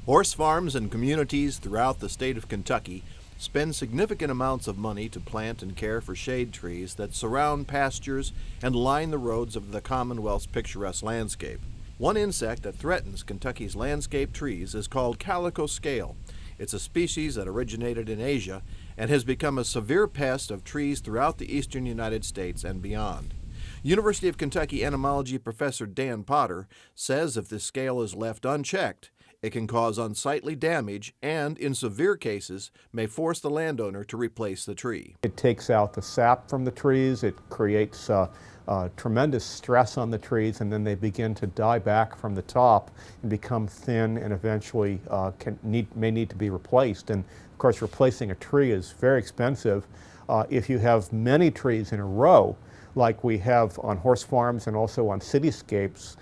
Horse farms and communities throughout the state of Kentucky spend significant amounts of money to plant and care for shade trees that surround pastures and line the roads of the Commonwealth's picturesque landscape. One insect that threatens Kentucky's landscape trees is called Calico scale. It's a species that originated in Asia and has become a severe pest of trees throughout the eastern United States and beyond. University of Kentucky entomology professor Dan Potter says if this scale is left unchecked, it can cause unsightly damage and, in severe cases, may force the landowner to replace the tree. It takes out the sap from the trees, it creates tremendous stress on the trees, and then they begin to die back from the top and become thin and eventually may need to be replaced. And of course, replacing a tree is very expensive. If you have many trees in a row, like we have on horse farms and also on cityscapes,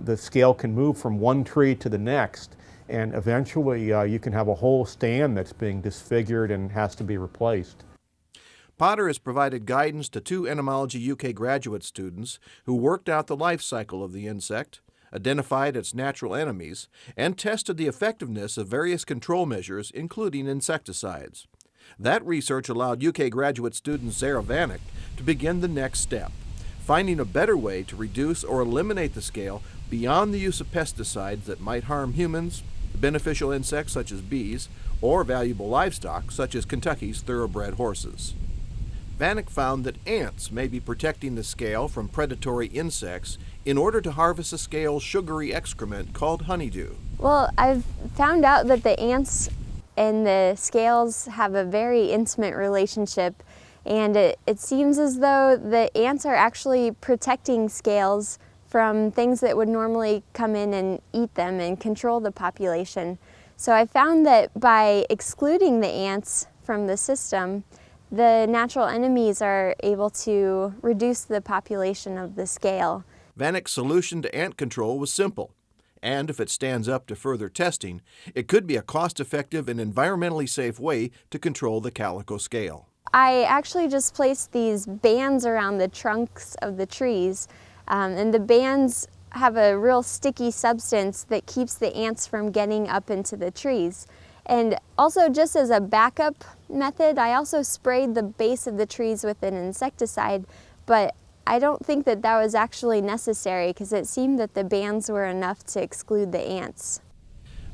the scale can move from one tree to the next, and eventually you can have a whole stand that's being disfigured and has to be replaced. Potter has provided guidance to 2 Entomology UK graduate students who worked out the life cycle of the insect, identified its natural enemies, and tested the effectiveness of various control measures, including insecticides. That research allowed UK graduate student Sarah Vanek to begin the next step, finding a better way to reduce or eliminate the scale beyond the use of pesticides that might harm humans, beneficial insects such as bees, or valuable livestock such as Kentucky's thoroughbred horses. Vanek found that ants may be protecting the scale from predatory insects in order to harvest the scale's sugary excrement called honeydew. Well, I've found out that the ants and the scales have a very intimate relationship, and it seems as though the ants are actually protecting scales from things that would normally come in and eat them and control the population. So I found that by excluding the ants from the system, the natural enemies are able to reduce the population of the scale. Vanek's solution to ant control was simple, and if it stands up to further testing, it could be a cost-effective and environmentally safe way to control the calico scale. I actually just placed these bands around the trunks of the trees, and the bands have a real sticky substance that keeps the ants from getting up into the trees. And also, just as a backup method, I also sprayed the base of the trees with an insecticide, but I don't think that that was actually necessary because it seemed that the bands were enough to exclude the ants.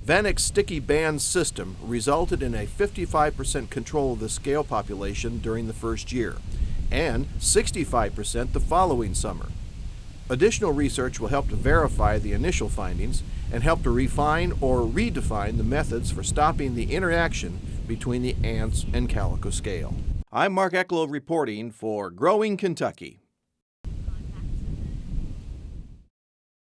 Vanek's sticky band system resulted in a 55% control of the scale population during the first year, and 65% the following summer. Additional research will help to verify the initial findings and help to refine or redefine the methods for stopping the interaction between the ants and calico scale. I'm Mark Ecklow reporting for Growing Kentucky.